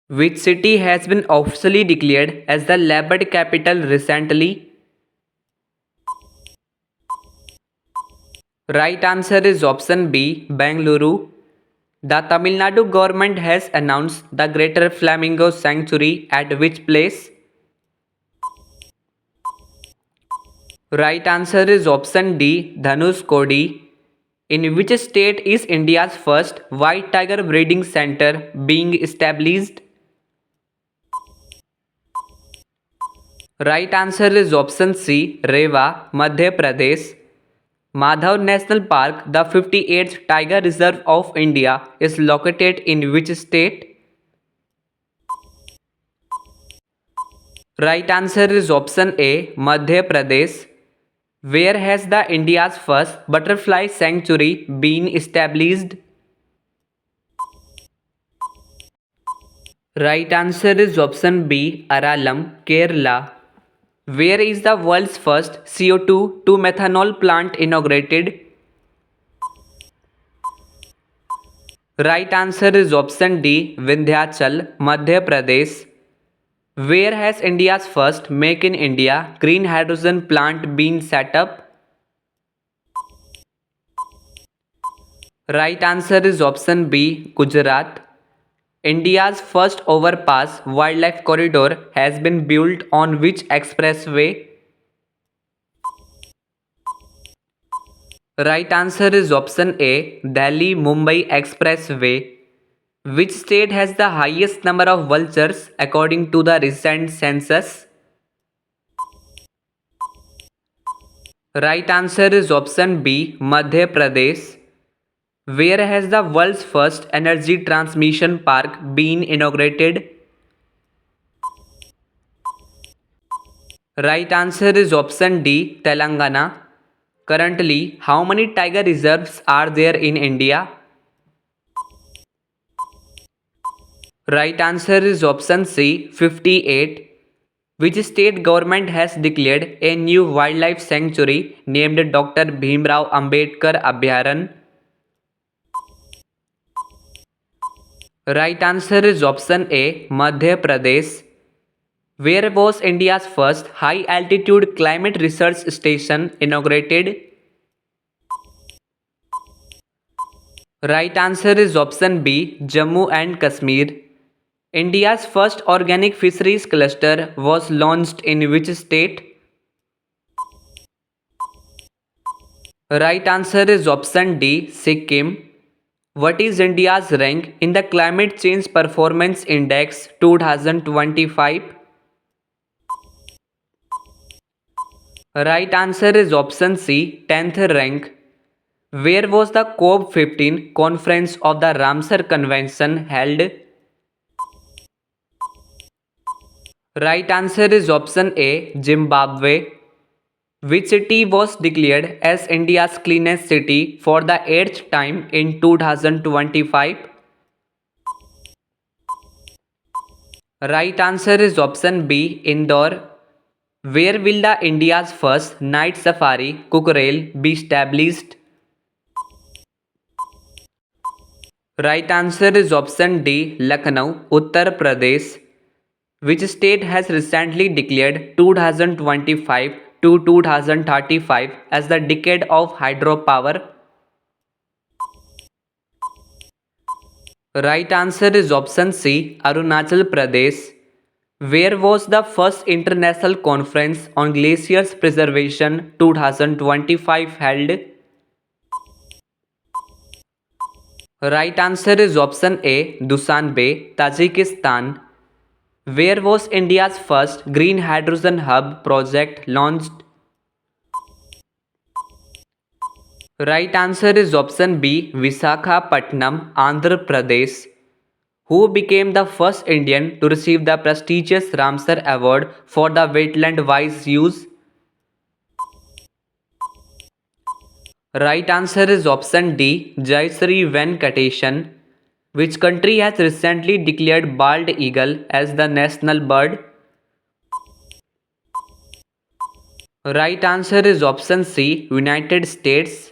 Which city has been officially declared as the leopard capital recently? Right answer is option B, Bengaluru. The Tamil Nadu government has announced the Greater Flamingo Sanctuary at which place? Right answer is option D, Dhanushkodi. In which state is India's first white tiger breeding center being established? Right answer is option C, Rewa, Madhya Pradesh. Madhav National Park, the 58th Tiger Reserve of India, is located in which state? Right answer is option A, Madhya Pradesh. Where has the India's first butterfly sanctuary been established? Right answer is option B, Aralam, Kerala. Where is the world's first CO2 to methanol plant inaugurated? Right answer is option D, Vindhyachal, Madhya Pradesh. Where has India's first Make in India green hydrogen plant been set up? Right answer is option B, Gujarat. India's first overpass wildlife corridor has been built on which expressway? Right answer is option A, Delhi Mumbai Expressway. Which state has the highest number of vultures according to the recent census? Right answer is option B, Madhya Pradesh. Where has the world's first energy transmission park been inaugurated? Right answer is option D, Telangana. Currently, how many tiger reserves are there in India? Right answer is option C, 58. Which state government has declared a new wildlife sanctuary named Dr. Bhimrao Ambedkar Abhyaran? Right answer is option A, Madhya Pradesh. Where was India's first high altitude climate research station inaugurated? Right answer is option B, Jammu and Kashmir. India's first organic fisheries cluster was launched in which state? Right answer is option D, Sikkim. What is India's rank in the Climate Change Performance Index 2025? Right answer is option C, 10th rank. Where was the COP15 conference of the Ramsar Convention held? Right answer is option A, Zimbabwe. Which city was declared as India's cleanest city for the 8th time in 2025? Right answer is option B, Indore. Where will the India's first night safari Kukrail be established? Right answer is option D, Lucknow, Uttar Pradesh. Which state has recently declared 2025 to 2035 as the decade of hydropower? Right answer is option C, Arunachal Pradesh. Where was the first international conference on glaciers preservation 2025 held? Right answer is option A, Dushanbe, Tajikistan. Where was India's first green hydrogen hub project launched? Right answer is option B, Visakhapatnam, Andhra Pradesh. Who became the first Indian to receive the prestigious Ramsar Award for the wetland wise use? Right answer is option D, Jayashree Venkatesan. Which country has recently declared bald eagle as the national bird? Right answer is option C, United States.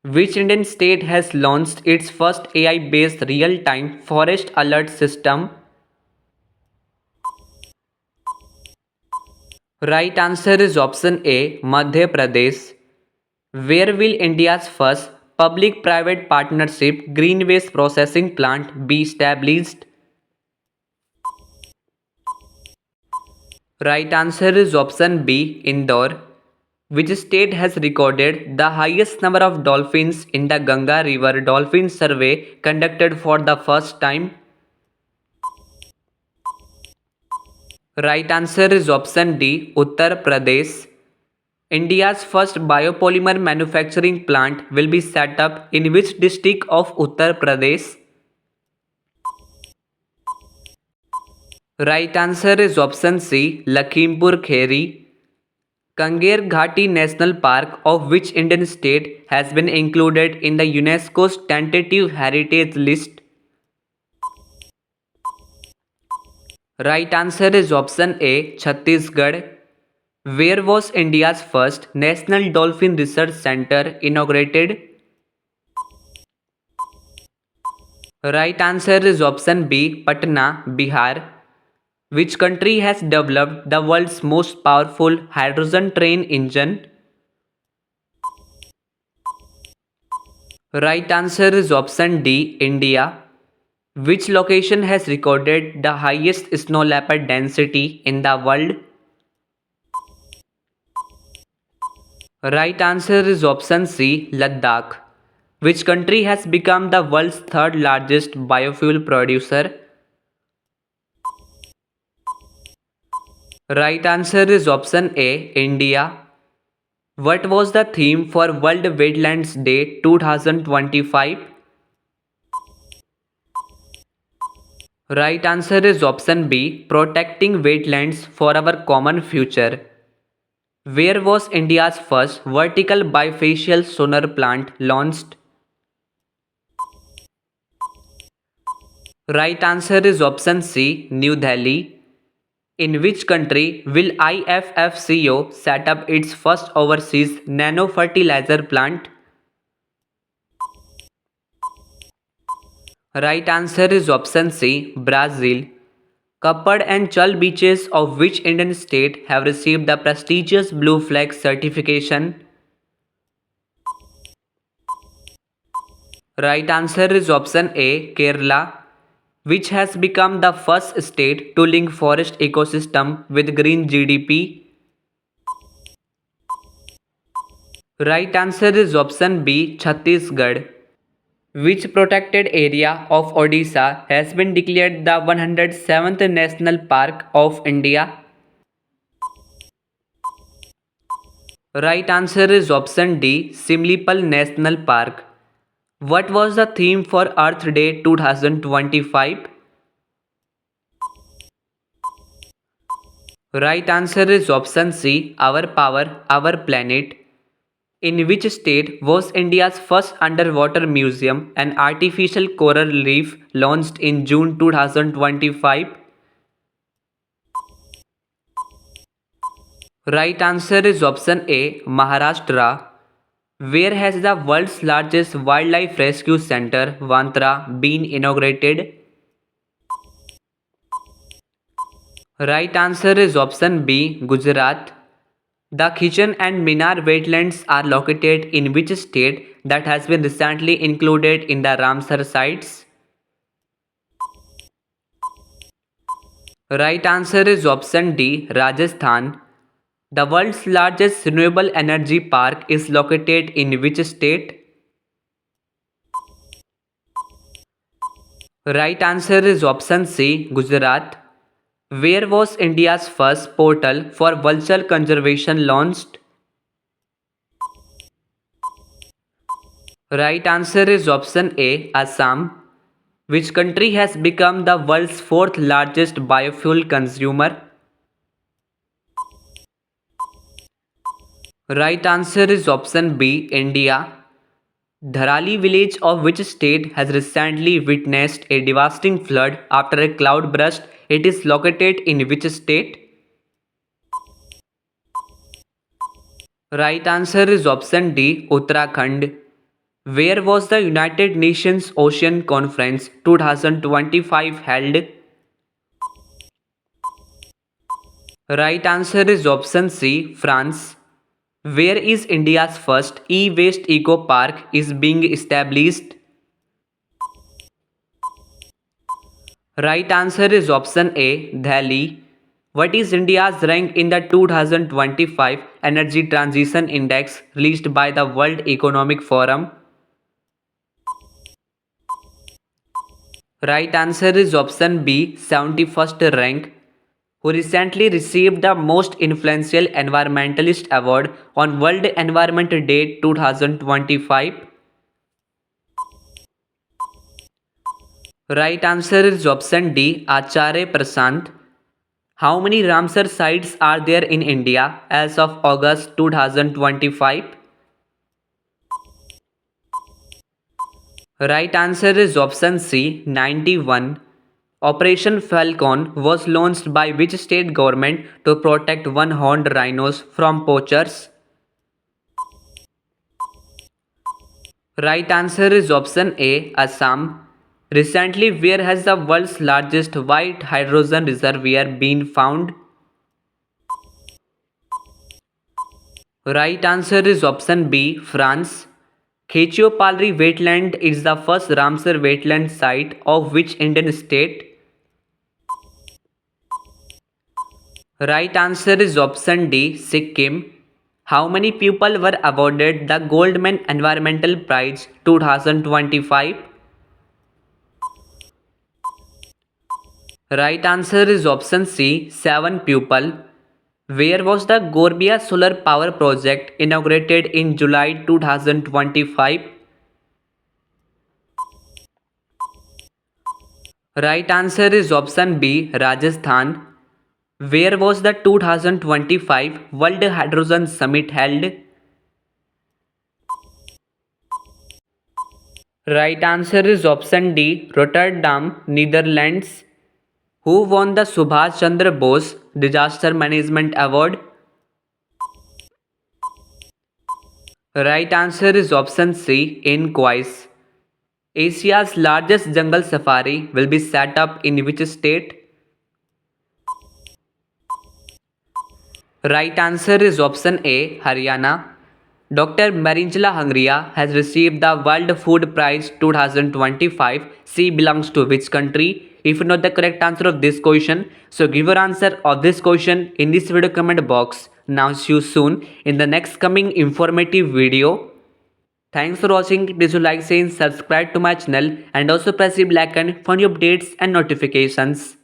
Which Indian state has launched its first AI based real time forest alert system? Right answer is option A, Madhya Pradesh. Where will India's first public-private partnership green waste processing plant be established? Right answer is option B, Indore. Which state has recorded the highest number of dolphins in the Ganga River Dolphin Survey conducted for the first time? Right answer is option D, Uttar Pradesh. India's first biopolymer manufacturing plant will be set up in which district of Uttar Pradesh? Right answer is option C, Lakhimpur Kheri. Kanger Ghati National Park of which Indian state has been included in the UNESCO's tentative heritage list? Right answer is option A, Chhattisgarh. Where was India's first National Dolphin Research Center inaugurated? Right answer is option B, Patna, Bihar. Which country has developed the world's most powerful hydrogen train engine? Right answer is option D, India. Which location has recorded the highest snow leopard density in the world? Right answer is option C, Ladakh. Which country has become the world's third largest biofuel producer? Right answer is option A, India. What was the theme for World Wetlands Day 2025? Right answer is option B, protecting wetlands for our common future. Where was India's first vertical bifacial sonar plant launched? Right answer is option C, New Delhi. In which country will IFFCO set up its first overseas nano fertilizer plant? Right answer is option C, Brazil. Kappad and Chal beaches of which Indian state have received the prestigious Blue Flag certification? Right answer is option A, Kerala, which has become the first state to link forest ecosystem with green GDP. Right answer is option B, Chhattisgarh. Which protected area of Odisha has been declared the 107th National Park of India? Right answer is option D, Simlipal National Park. What was the theme for Earth Day 2025? Right answer is option C, Our Power, Our Planet. In which state was India's first underwater museum, an artificial coral reef, launched in June 2025? Right answer is option A, Maharashtra. Where has the world's largest wildlife rescue center, Vantra, been inaugurated? Right answer is option B, Gujarat. The Kitchen and Minar wetlands are located in which state that has been recently included in the Ramsar sites? Right answer is option D, Rajasthan. The world's largest renewable energy park is located in which state? Right answer is option C, Gujarat. Where was India's first portal for vulture conservation launched? Right answer is option A, Assam. Which country has become the world's fourth largest biofuel consumer? Right answer is option B, India. Dharali village of which state has recently witnessed a devastating flood after a cloud burst? It is located in which state? Right answer is option D, Uttarakhand. Where was the United Nations Ocean Conference 2025 held? Right answer is option C, France. Where is India's first e-waste eco park is being established? Right answer is option A, Delhi. What is India's rank in the 2025 Energy Transition Index released by the World Economic Forum? Right answer is option B, 71st rank, who recently received the Most Influential Environmentalist Award on World Environment Day 2025. Right answer is option D, Acharya Prasant. How many Ramsar sites are there in India as of August 2025? Right answer is option C, 91. Operation Falcon was launched by which state government to protect one-horned rhinos from poachers? Right answer is option A, Assam. Recently, where has the world's largest white hydrogen reservoir been found? Right answer is option B, France. Khechio-Palri wetland is the first Ramsar wetland site of which Indian state? Right answer is option D, Sikkim. How many people were awarded the Goldman Environmental Prize 2025? Right answer is option C, 7 people. Where was the Gorbia Solar Power Project inaugurated in July 2025? Right answer is option B, Rajasthan. Where was the 2025 World Hydrogen Summit held? Right answer is option D, Rotterdam, Netherlands. Who won the Subhash Chandra Bose Disaster Management Award? Right answer is option C, Inquis. Asia's largest jungle safari will be set up in which state? Right answer is option A, Haryana. Dr. Marinjala Hungria has received the World Food Prize 2025. She belongs to which country? If you know the correct answer of this question, so give your answer of this question in this video comment box. Now see you soon in the next coming informative video. Thanks for watching. Please do like, share, subscribe to my channel and also press the bell icon for new updates and notifications.